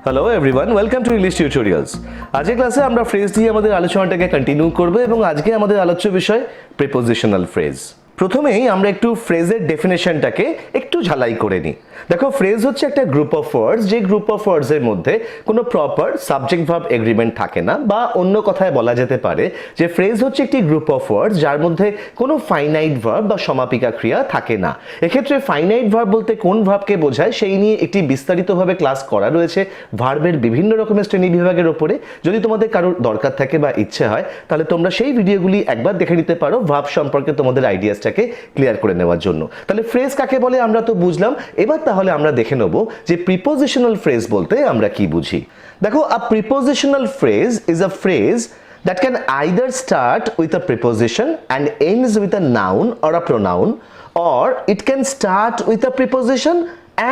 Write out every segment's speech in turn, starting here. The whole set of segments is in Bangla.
Hello everyone, welcome to English tutorials. আজকের ক্লাসে আমরা ফ্রেজ দিয়ে আমাদের আলোচনাটাকে কন্টিনিউ করব এবং আজকে আমাদের আলোচ্য বিষয় প্রিপোজিশনাল ফ্রেজ। প্রথমেই আমরা একটু ফ্রেজের ডেফিনেশনটাকে একটু ঝালাই করে নিই। দেখো, ফ্রেজ হচ্ছে একটা গ্রুপ অফ ওয়ার্ডস, যে গ্রুপ অফ ওয়ার্ডসের মধ্যে কোনো প্রপার সাবজেক্ট ভার্ব এগ্রিমেন্ট থাকে না, বা অন্য কথায় বলা যেতে পারে যে ফ্রেজ হচ্ছে একটি গ্রুপ অফ ওয়ার্ডস যার মধ্যে কোনো ফাইনাইট ভার্ব বা সমাপিকা ক্রিয়া থাকে না। এক্ষেত্রে ফাইনাইট ভার্ব বলতে কোন ভার্বকে বোঝায় সেই নিয়ে একটি বিস্তারিতভাবে ক্লাস করা রয়েছে ভার্বের বিভিন্ন রকমের শ্রেণী বিভাগের ওপরে। যদি তোমাদের কারোর দরকার থাকে বা ইচ্ছে হয় তাহলে তোমরা সেই ভিডিওগুলি একবার দেখে নিতে পারো ভার্ব সম্পর্কে তোমাদের আইডিয়াসটাকে ক্লিয়ার করে নেওয়ার জন্য। তাহলে ফ্রেজ কাকে বলে আমরা তো বুঝলাম, এবার তাহলে আমরা দেখে নেব যে প্রিপোজিশনাল ফ্রেজ বলতে আমরা কি বুঝি। দেখো, a prepositional phrase is a phrase that can either start with a preposition and ends with a noun or a pronoun, or it can start with a preposition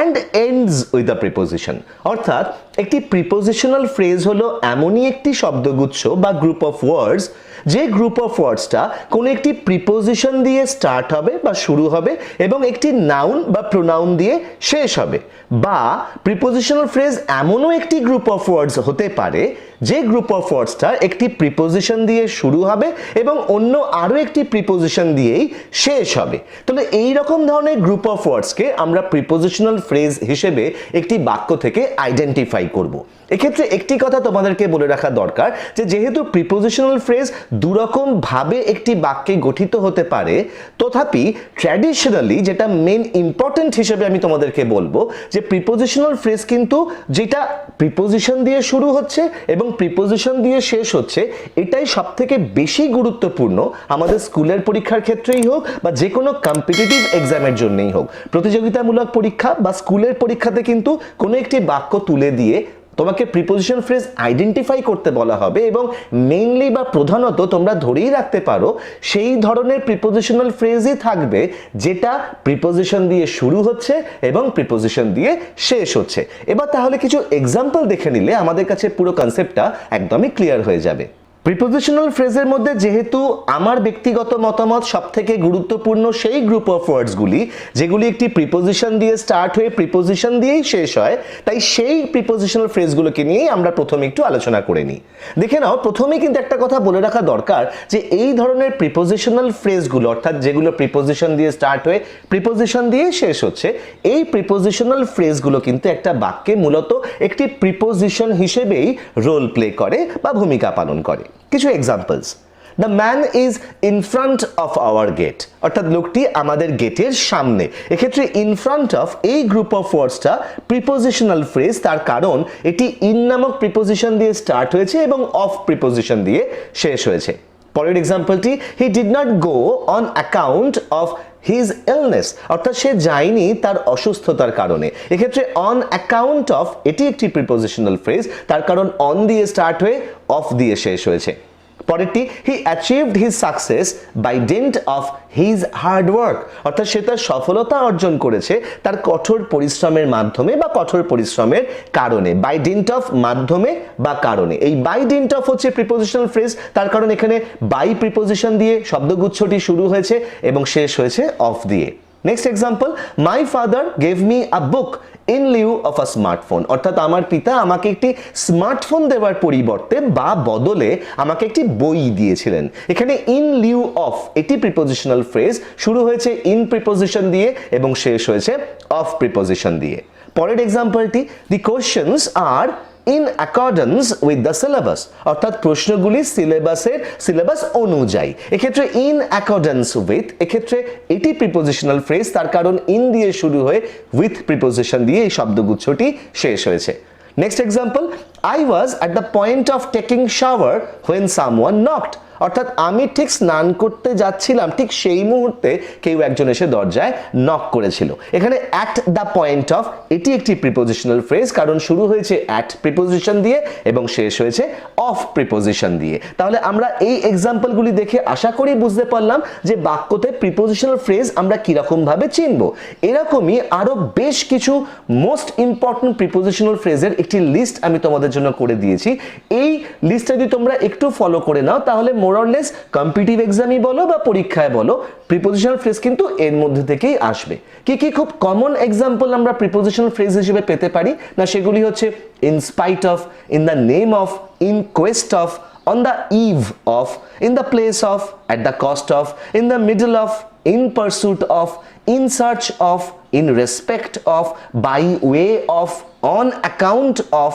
and ends with a preposition. অর্থাৎ একটি প্রিপোজিশনাল ফ্রেজ হলো এমনই একটি শব্দগুচ্ছ বা গ্রুপ অফ ওয়ার্ডস যে গ্রুপ অফ ওয়ার্ডসটা কোনো একটি প্রিপোজিশন দিয়ে স্টার্ট হবে বা শুরু হবে এবং একটি নাউন বা প্রোনাউন দিয়ে শেষ হবে। বা প্রিপোজিশনাল ফ্রেজ এমনও একটি গ্রুপ অফ ওয়ার্ডস হতে পারে যে গ্রুপ অফ ওয়ার্ডসটা একটি প্রিপোজিশন দিয়ে শুরু হবে এবং অন্য আরও একটি প্রিপোজিশন দিয়েই শেষ হবে। তাহলে এই রকম ধরনের গ্রুপ অফ ওয়ার্ডসকে আমরা প্রিপোজিশনাল ফ্রেজ হিসেবে একটি বাক্য থেকে আইডেন্টিফাই করব। এক্ষেত্রে একটি কথা তোমাদেরকে বলে রাখা দরকার যে যেহেতু প্রিপোজিশনাল ফ্রেজ দুরকম ভাবে একটি বাক্যে গঠিত হতে পারে, তথাপি ট্র্যাডিশনালি যেটা মেন ইম্পর্টেন্ট হিসেবে আমি তোমাদেরকে বলবো যে প্রিপোজিশনাল ফ্রেজ কিন্তু যেটা প্রিপোজিশন দিয়ে শুরু হচ্ছে এবং প্রিপোজিশন দিয়ে শেষ হচ্ছে, এটাই সবথেকে বেশি গুরুত্বপূর্ণ আমাদের স্কুলের পরীক্ষার ক্ষেত্রেই হোক বা যে কোনো কম্পিটিটিভ এক্সামের জন্যই হোক। প্রতিযোগিতামূলক পরীক্ষা বা স্কুলের পরীক্ষাতে কিন্তু কোনো একটি বাক্য তুলে দিয়ে তোমাকে প্রিপোজিশন ফ্রেজ আইডেন্টিফাই করতে বলা হবে এবং মেইনলি বা প্রধানত তোমরা ধরেই রাখতে পারো সেই ধরনের প্রিপোজিশনাল ফ্রেজই থাকবে যেটা প্রিপোজিশন দিয়ে শুরু হচ্ছে এবং প্রিপোজিশন দিয়ে শেষ হচ্ছে। এবার তাহলে কিছু এক্সাম্পল দেখে নিলে আমাদের কাছে পুরো কনসেপ্টটা একদমই ক্লিয়ার হয়ে যাবে। প্রিপোজিশনাল ফ্রেজের মধ্যে যেহেতু আমার ব্যক্তিগত মতামত সবথেকে গুরুত্বপূর্ণ সেই গ্রুপ অফ ওয়ার্ডসগুলি যেগুলি একটি প্রিপোজিশন দিয়ে স্টার্ট হয়ে প্রিপোজিশন দিয়েই শেষ হয়, তাই সেই প্রিপোজিশনাল ফ্রেজগুলোকে নিয়েই আমরা প্রথমে একটু আলোচনা করে নিই। দেখে নাও, প্রথমেই কিন্তু একটা কথা বলে রাখা দরকার যে এই ধরনের প্রিপোজিশনাল ফ্রেজগুলো অর্থাৎ যেগুলো প্রিপোজিশন দিয়ে স্টার্ট হয়ে প্রিপোজিশন দিয়ে শেষ হচ্ছে, এই প্রিপোজিশনাল ফ্রেজগুলো কিন্তু একটা বাক্যে মূলত একটি প্রিপোজিশন হিসেবেই রোল প্লে করে বা ভূমিকা পালন করে। কিছু examples: the man is in front of our gate, অর্থাৎ লোকটি আমাদের গেটের সামনে। এক্ষেত্রে ইন ফ্রন্ট অফ এই গ্রুপ অফ ওয়ার্ডসটা প্রিপোজিশনাল ফ্রেজ, তার কারণ এটি ইন নামক প্রিপোজিশন দিয়ে স্টার্ট হয়েছে এবং অফ প্রিপোজিশন দিয়ে শেষ হয়েছে। পরের এক্সাম্পলটি, he did not go on account of his illness, অর্থাৎ সে যায়নি তার অসুস্থতার কারণে। এক্ষেত্রে অন অ্যাকাউন্ট অফ এটি একটি প্রিপোজিশনাল ফ্রেজ, তার কারণ অন দিয়ে স্টার্ট হয়ে অফ দিয়ে শেষ হয়েছে। পরেরটি, he achieved his success by dint of his hard work, অর্থাৎ সে তার সফলতা অর্জন করেছে তার কঠোর পরিশ্রমের মাধ্যমে বা কঠোর পরিশ্রমের কারণে। বাই ডেন্ট অফ মাধ্যমে বা কারণে, এই বাই ডেন্ট অফ হচ্ছে প্রিপোজিশনাল ফ্রেজ, তার কারণ এখানে বাই প্রিপোজিশন দিয়ে শব্দগুচ্ছটি শুরু হয়েছে এবং শেষ হয়েছে অফ দিয়ে। Next example, my father gave me a book in Liu of a smartphone, অর্থাৎ আমার পিতা আমাকে একটি স্মার্টফোন দেওয়ার পরিবর্তে বা বদলে আমাকে একটি বই দিয়েছিলেন। এখানে ইন লিউ অফ এটি প্রিপোজিশনাল ফ্রেজ, শুরু হয়েছে ইন প্রিপোজিশন দিয়ে এবং শেষ হয়েছে অফ প্রিপোজিশন দিয়ে। পরের এক্সাম্পলটি, the questions are in accordance with the syllabus, অর্থাৎ প্রশ্নগুলি সিলেবাস অনুযায়ী। এক্ষেত্রে ইন অ্যাকর্ডেন্স উইথ, এক্ষেত্রে এটি প্রিপোজিশনাল ফ্রেজ, তার কারণ ইন দিয়ে শুরু হয়ে উইথ প্রিপোজিশন দিয়ে এই শব্দগুচ্ছটি শেষ হয়েছে। Next example, I was at the point of taking shower when someone knocked, অর্থাৎ আমি ঠিক স্নান করতে যাচ্ছিলাম, ঠিক সেই মুহূর্তে কেউ একজন এসে দরজায় নক করেছিল। এখানে অ্যাট দ্য পয়েন্ট অফ এটি একটি প্রিপোজিশনাল ফ্রেজ, কারণ শুরু হয়েছে অ্যাট প্রিপোজিশন দিয়ে এবং শেষ হয়েছে অফ প্রিপোজিশন দিয়ে। তাহলে আমরা এই এক্সাম্পলগুলি দেখে আশা করি বুঝতে পারলাম যে বাক্যতে প্রিপোজিশনাল ফ্রেজ আমরা কিরকম ভাবে চিনব। এরকমই আরো বেশ কিছু মোস্ট ইম্পর্টেন্ট প্রিপোজিশনাল ফ্রেজের একটি লিস্ট আমি তোমাদের জন্য করে দিয়েছি। এই লিস্টটা যদি তোমরা একটু ফলো করে নাও তাহলে মোর অর লেস কম্পিটিটিভ এক্সামই বলো বা পরীক্ষায় বলো, প্রিপোজিশনাল ফ্রেজ কিন্তু এর মধ্যে থেকেই আসবে। কি কি খুব কমন এক্সাম্পল আমরা প্রিপোজিশনাল ফ্রেজ হিসেবে পেতে পারি? না সেগুলি হচ্ছে in spite of, in the name of, in Quest of, on the eve of, in the place of, at the cost of, in the middle of, in pursuit of, in search of, in respect of, by way of, on account of,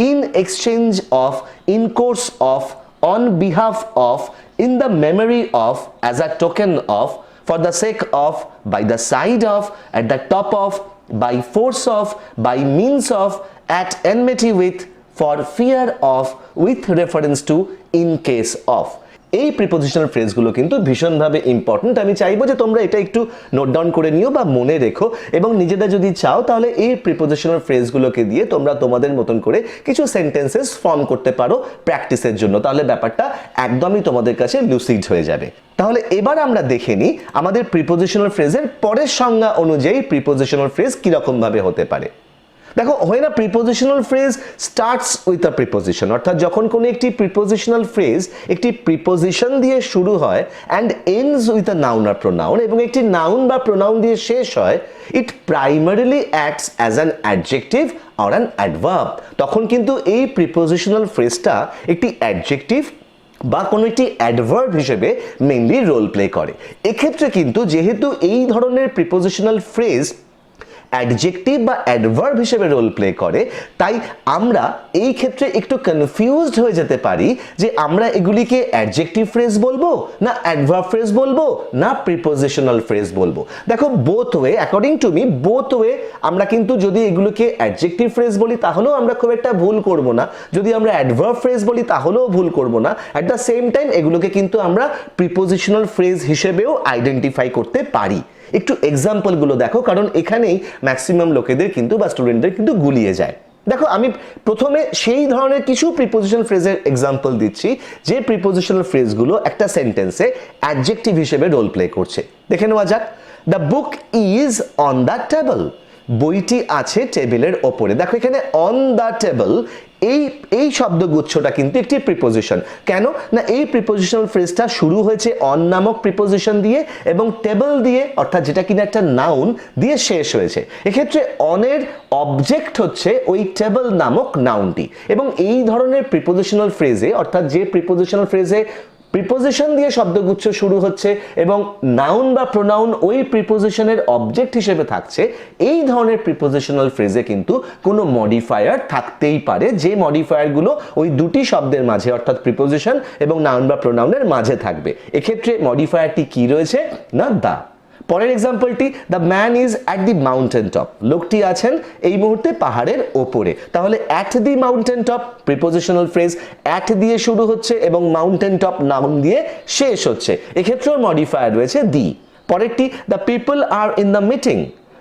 in exchange of, in course of, on behalf of, in the memory of, as a token of, for the sake of, by the side of, at the top of, by force of, by means of, at enmity with, for fear of, with reference to, in case of। এই প্রিপোজিশনাল ফ্রেজগুলো কিন্তু ভীষণভাবে ইম্পর্টেন্ট। আমি চাইবো যে তোমরা এটা একটু নোট ডাউন করে নিও বা মনে রেখো, এবং নিজেরা যদি চাও তাহলে এই প্রিপোজিশনাল ফ্রেজগুলোকে দিয়ে তোমরা তোমাদের মতন করে কিছু সেন্টেন্সেস ফর্ম করতে পারো প্র্যাকটিসের জন্য, তাহলে ব্যাপারটা একদমই তোমাদের কাছে লুসিড হয়ে যাবে। তাহলে এবার আমরা দেখে নিই আমাদের প্রিপোজিশনাল ফ্রেজের পরের সংজ্ঞা অনুযায়ী প্রিপোজিশনাল ফ্রেজ কিরকম ভাবে হতে পারে। দেখো, when a prepositional phrase starts with a preposition, অর্থাৎ যখন কোনো একটি প্রিপোজিশনাল ফ্রেজ একটি প্রিপোজিশন দিয়ে শুরু হয় and ends with a noun or pronoun, এবং একটি নাউন বা প্রোনাউন দিয়ে শেষ হয়, it primarily acts as an adjective or an adverb। তখন কিন্তু এই প্রিপোজিশনাল ফ্রেজটা একটি অ্যাডজেক্টিভ বা কোনো একটি অ্যাডভার্ব হিসেবে মেইনলি রোল প্লে করে। এক্ষেত্রে কিন্তু যেহেতু এই ধরনের প্রিপোজিশনাল ফ্রেজ অ্যাডজেক্টিভ বা অ্যাডভার্ব হিসেবে রোল প্লে করে, তাই আমরা এই ক্ষেত্রে একটু কনফিউজড হয়ে যেতে পারি যে আমরা এগুলিকে অ্যাডজেক্টিভ ফ্রেজ বলবো না অ্যাডভার্ব ফ্রেজ বলবো না প্রিপোজিশনাল ফ্রেজ বলবো। দেখো, both way, according to me both way, আমরা কিন্তু যদি এগুলোকে অ্যাডজেক্টিভ ফ্রেজ বলি তাহলেও আমরা খুব একটা ভুল করব না, যদি আমরা অ্যাডভার্ব ফ্রেজ বলি তাহলেও ভুল করব না। অ্যাট দ্য সেম টাইম এগুলোকে কিন্তু আমরা প্রিপোজিশনাল ফ্রেজ হিসেবেও আইডেন্টিফাই করতে পারি। একটু এক্সাম্পলগুলো দেখো, কারণ এখানেই ম্যাক্সিমাম লোকেদের কিন্তু বা স্টুডেন্টদের কিন্তু গুলিয়ে যায়। দেখো, আমি প্রথমে সেই ধরনের কিছু প্রিপোজিশনাল ফ্রেজের এক্সাম্পল দিচ্ছি যে প্রিপোজিশনাল ফ্রেজগুলো একটা সেন্টেন্সে অ্যাডজেক্টিভ হিসেবে রোল প্লে করছে। দেখে নেওয়া যাক। The book is on the table, বইটি আছে টেবিলের ওপরে। দেখো, এখানে অন দ্য টেবল এই শব্দগুচ্ছটা কিন্তু একটি প্রিপোজিশন। কেন না, এই প্রিপোজিশনাল ফ্রেজটা শুরু হয়েছে অন নামক প্রিপোজিশন দিয়ে এবং টেবল দিয়ে, অর্থাৎ যেটা কিনা একটা নাউন দিয়ে শেষ হয়েছে। এক্ষেত্রে অনের অবজেক্ট হচ্ছে ওই টেবল নামক নাউনটি, এবং এই ধরনের প্রিপোজিশনাল ফ্রেজে, অর্থাৎ যে প্রিপোজিশনাল ফ্রেজে প্রিপোজিশন দিয়ে শব্দগুচ্ছ শুরু হচ্ছে এবং নাউন বা প্রোনাউন ওই প্রিপোজিশনের অবজেক্ট হিসেবে থাকছে, এই ধরনের প্রিপোজিশনাল ফ্রেজে কিন্তু কোনো মডিফায়ার থাকতেই পারে, যে মডিফায়ারগুলো ওই দুটি শব্দের মাঝে, অর্থাৎ প্রিপোজিশন এবং নাউন বা প্রোনাউনের মাঝে থাকবে। এক্ষেত্রে মডিফায়ারটি কি রয়েছে না দা। পরের এক্সাম্পলটি, the man is at the mountain top, লোকটি আছেন এই মুহূর্তে পাহাড়ের ওপরে। তাহলে at the mountain top prepositional phrase, at দিয়ে শুরু হচ্ছে এবং মাউন্টেন টপ নাউন দিয়ে শেষ হচ্ছে, এক্ষেত্রেও মডিফায়ার রয়েছে দি। পরেরটি, the people R in the meeting,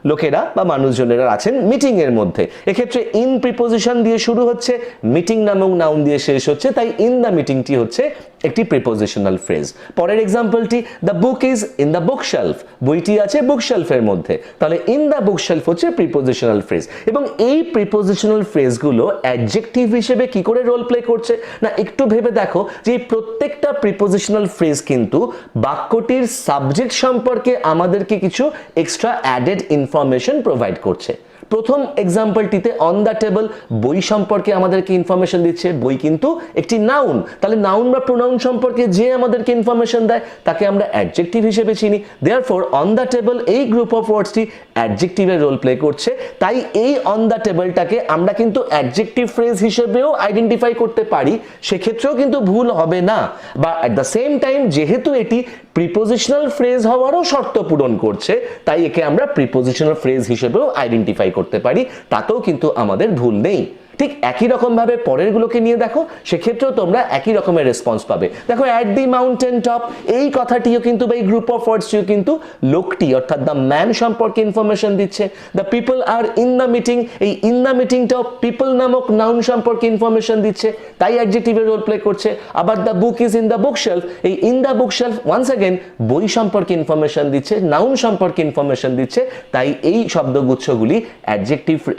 লোকেরা বা মানুষজনেরা আছেন মিটিং এর মধ্যে। এক্ষেত্রে ইন প্রিপোজিশন দিয়ে শুরু হচ্ছে, মিটিং নামক নাউন দিয়ে শেষ হচ্ছে, তাই ইন দ্য মিটিংটি হচ্ছে একটি প্রিপোজিশনাল ফ্রেজ। পরের এক্সাম্পলটি, the book is in the book shelf, বইটি আছে বুক শেলফের মধ্যে। তাহলে ইন দ্য বুক শেলফ হচ্ছে প্রিপোজিশনাল ফ্রেজ। এবং এই প্রিপোজিশনাল ফ্রেজগুলো অ্যাডজেক্টিভ হিসেবে কি করে রোল প্লে করছে না, একটু ভেবে দেখো যে প্রত্যেকটা প্রিপোজিশনাল ফ্রেজ কিন্তু বাক্যটির সাবজেক্ট সম্পর্কে আমাদেরকে কিছু এক্সট্রা অ্যাডেড ইনফরমেশন প্রোভাইড করছে। প্রথম এক্সাম্পলটিতে অন দ্য টেবল, বই সম্পর্কে আমাদেরকে ইনফরমেশন দিচ্ছে, বই কিন্তু একটি নাউন, তাহলে নাউন বা প্রোনাউন সম্পর্কে যে আমাদেরকে ইনফরমেশন দেয় তাকে আমরা অ্যাডজেক্টিভ হিসেবে চিনি। দেয়ারফর অন দ্য টেবল এই গ্রুপ অফ ওয়ার্ডসটি অ্যাডজেক্টিভের রোল প্লে করছে, তাই এই অন দ্য টেবলটাকে আমরা কিন্তু অ্যাডজেক্টিভ ফ্রেজ হিসেবেও আইডেন্টিফাই করতে পারি, সেক্ষেত্রেও কিন্তু ভুল হবে না। বা অ্যাট দ্য সেম টাইম যেহেতু এটি প্রিপোজিশনাল ফ্রেজ হওয়ারও শর্ত পূরণ করছে, তাই একে আমরা প্রিপোজিশনাল ফ্রেজ হিসেবেও আইডেন্টিফাই করতে পারি, তাতেও কিন্তু আমাদের ভুল নেই। ঠিক একই রকম ভাবে পরের গুলোকে নিয়ে দেখো, সেক্ষেত্রেও তোমরা একই রকমের রেসপন্স পাবে। দেখো, অ্যাট দি মাউন্টেন টপ এই কথাটিও কিন্তু বা এই গ্রুপ অফ ওয়ার্ডসটিও কিন্তু লোকটি অর্থাৎ দ্য ম্যান সম্পর্কে ইনফরমেশন দিচ্ছে। The people R in the meeting, এই ইন দ্য মিটিংটাও পিপল নামক নাউন সম্পর্কে ইনফরমেশন দিচ্ছে, তাই অ্যাডজেক্টিভের রোল প্লে করছে। আবার the book is in the book shelf, এই in the book shelf once again বই সম্পর্কে ইনফরমেশন দিচ্ছে, নাউন সম্পর্কে ইনফরমেশন দিচ্ছে, তাই এই শব্দগুচ্ছগুলি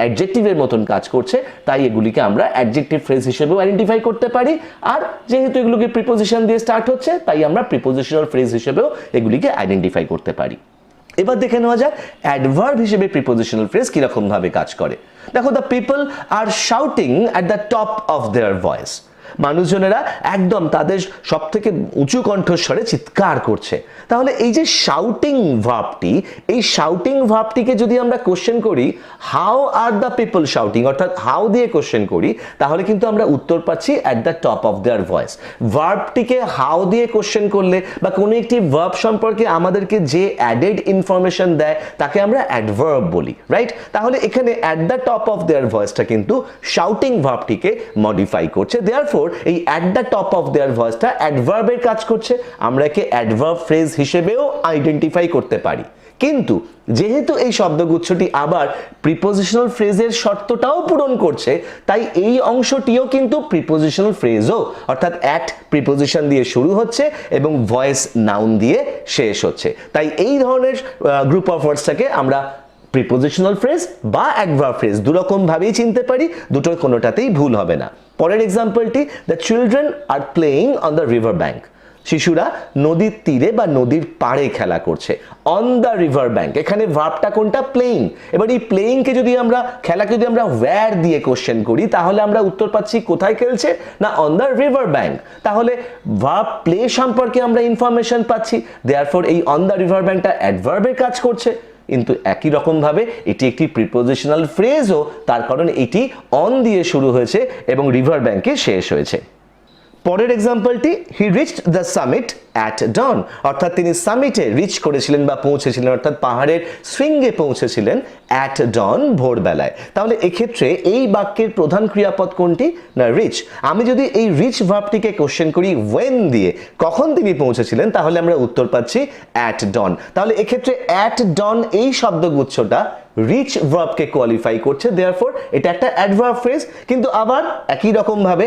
অ্যাডজেক্টিভের মতন কাজ করছে, তাই এগুলিকে আমরা অ্যাডজেক্টিভ ফ্রেজ হিসেবেও আইডেন্টিফাই করতে পারি, আর যেহেতু এগুলোকে প্রিপোজিশন দিয়ে স্টার্ট হচ্ছে তাই আমরা প্রিপোজিশনাল ফ্রেজ হিসেবেও এগুলিকে আইডেন্টিফাই করতে পারি। এবার দেখে নেওয়া যাক অ্যাডভার্ব হিসেবে প্রিপোজিশনাল ফ্রেজ কিরকম ভাবে কাজ করে। দেখো, the people are shouting at the top of their voice. মানুষজনেরা একদম তাদের সব থেকে উঁচু কণ্ঠস্বরে চিৎকার করছে। তাহলে এই যে শাউটিং ভার্বটি, এই শাউটিং ভার্বটিকে যদি আমরা কোশ্চেন করি how are the people shouting, অর্থাৎ হাউ দিয়ে কোশ্চেন করি, তাহলে কিন্তু আমরা উত্তর পাচ্ছি at the top of their voice. ভার্বটিকে হাউ দিয়ে কোশ্চেন করলে বা কোনো একটি ভার্ব সম্পর্কে আমাদেরকে যে অ্যাডেড ইনফরমেশন দেয় তাকে আমরা অ্যাডভার্ব বলি, রাইট? তাহলে এখানে অ্যাট দ্য টপ অফ দেয়ার ভয়েসটা কিন্তু শাউটিং ভার্বটিকে মডিফাই করছে। দেয়ারফর এই অ্যাট দ্য টপ অফ দেয়ার ভয়েসটা অ্যাডভার্বের কাজ করছে, আমরা একে অ্যাডভার্ব ফ্রেজ হিসেবেও আইডেন্টিফাই করতে পারি। কিন্তু যেহেতু এই শব্দগুচ্ছটি আবার প্রিপোজিশনাল ফ্রেজের শর্তটাও পূরণ করছে, তাই এই অংশটিও কিন্তু প্রিপোজিশনাল ফ্রেজও, অর্থাৎ অ্যাট প্রিপোজিশন দিয়ে শুরু হচ্ছে এবং ভয়েস নাউন দিয়ে শেষ হচ্ছে। তাই এই ধরনের গ্রুপ অফ ওয়ার্ডসটাকে আমরা প্রিপোজিশনাল ফ্রেজ বা অ্যাডভার্ব ফ্রেজ দুরকম ভাবেই চিনতে পারি, দুটোর কোনোটাতেই ভুল হবে না। পরের এক্সাম্পলটি, the children are playing on the river bank. শিশুরা নদীর তীরে বা নদীর পাড়ে খেলা করছে। অন দ্য রিভার ব্যাঙ্ক, এখানে ভার্বটা কোনটা? প্লেয়িং। এবার এই প্লেয়িংকে যদি আমরা খেলাকে যদি আমরা ওয়্যার দিয়ে কোশ্চেন করি তাহলে আমরা উত্তর পাচ্ছি কোথায় খেলছে, না অন দ্য রিভার ব্যাঙ্ক। তাহলে ভার্ব প্লে সম্পর্কে আমরা ইনফরমেশন পাচ্ছি, দেয়ারফর এই অন দ্য রিভার ব্যাঙ্কটা অ্যাডভার্বের কাজ করছে। কিন্তু একই রকম ভাবে এটি একটি প্রিপোজিশনাল ফ্রেজও, তার কারণ এটি অন দিয়ে শুরু হয়েছে এবং রিভার ব্যাঙ্কে শেষ হয়েছে। পরের এক্সাম্পলটি, he reached the summit at dawn, অর্থাৎ তিনি সামিটে রিচ করেছিলেন বা পৌঁছেছিলেন, অর্থাৎ পাহাড়ের শৃঙ্গে পৌঁছেছিলেন অ্যাট ডন, ভোরবেলায়। তাহলে এক্ষেত্রে এই বাক্যের প্রধান ক্রিয়াপদ কোনটি, না রিচ। আমি যদি এই রিচ ভার্বটিকে কোশ্চেন করি ওয়েন দিয়ে, কখন তিনি পৌঁছেছিলেন, তাহলে আমরা উত্তর পাচ্ছি অ্যাট ডন। তাহলে এক্ষেত্রে অ্যাট ডন এই শব্দগুচ্ছটা রিচ ভার্বকে কোয়ালিফাই করছে, দেয়ারফর এটা একটা অ্যাডভার্ব ফ্রেজ। কিন্তু আবার একই রকম ভাবে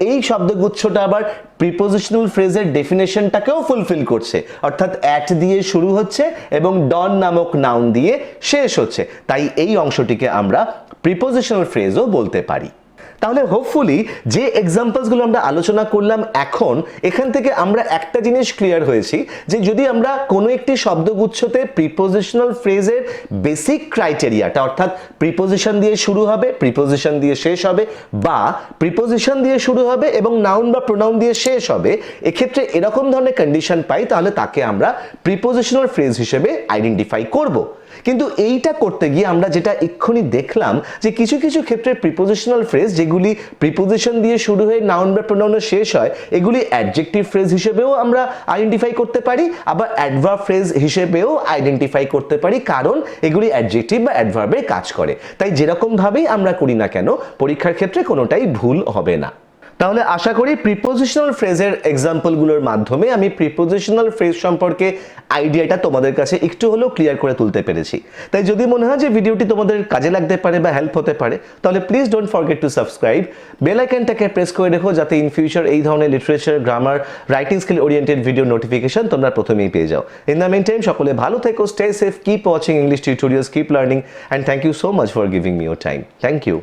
এই শব্দগুচ্ছটা আবার প্রিপোজিশনাল ফ্রেজের ডেফিনেশনটাকেও ফুলফিল করছে, অর্থাৎ অ্যাট দিয়ে শুরু হচ্ছে এবং ডন নামক নাউন দিয়ে শেষ হচ্ছে। তাই এই অংশটিকে আমরা প্রিপোজিশনাল ফ্রেজও বলতে পারি। তাহলে হোপফুলি যে এক্সাম্পলসগুলো আমরা আলোচনা করলাম এখন, এখান থেকে আমরা একটা জিনিস ক্লিয়ার হয়েছি যে যদি আমরা কোনো একটি শব্দগুচ্ছতে প্রিপোজিশনাল ফ্রেজের বেসিক ক্রাইটেরিয়াটা, অর্থাৎ প্রিপোজিশন দিয়ে শুরু হবে, প্রিপোজিশন দিয়ে শেষ হবে, বা প্রিপোজিশন দিয়ে শুরু হবে এবং নাউন বা প্রোনাউন দিয়ে শেষ হবে, এক্ষেত্রে এরকম ধরনের কন্ডিশন পাই, তাহলে তাকে আমরা প্রিপোজিশনাল ফ্রেজ হিসেবে আইডেন্টিফাই করব। কিন্তু এইটা করতে গিয়ে আমরা যেটা এক্ষুনি দেখলাম যে কিছু কিছু ক্ষেত্রে প্রিপোজিশনাল ফ্রেজ যেগুলি প্রিপোজিশন দিয়ে শুরু হয়ে নাউন বা প্রোনাউনে শেষ হয়, এগুলি অ্যাডজেক্টিভ ফ্রেজ হিসেবেও আমরা আইডেন্টিফাই করতে পারি, আবার অ্যাডভার্ব ফ্রেজ হিসেবেও আইডেন্টিফাই করতে পারি, কারণ এগুলি অ্যাডজেক্টিভ বা অ্যাডভার্বের কাজ করে। তাই যেরকম ভাবেই আমরা করি না কেন, পরীক্ষার ক্ষেত্রে কোনোটাই ভুল হবে না। তাহলে আশা করি প্রিপোজিশনাল ফ্রেজের এক্সাম্পলগুলোর মাধ্যমে আমি প্রিপোজিশনাল ফ্রেজ সম্পর্কে আইডিয়াটা তোমাদের কাছে একটু হলেও ক্লিয়ার করে তুলতে পেরেছি। তাই যদি মনে হয় যে ভিডিওটি তোমাদের কাজে লাগতে পারে বা হেল্প হতে পারে, তাহলে please don't forget to subscribe, bell আইকনটাকে প্রেস করে রেখো, যাতে ইন ফিউচার এই ধরনের literature, grammar, writing skill oriented video notification তোমরা প্রথমেই পেয়ে যাও। ইন দ্য মেন টাইম সকলে ভালো থেকো, stay safe, keep watching English tutorials, keep learning, and thank you so much for giving me your time. Thank you.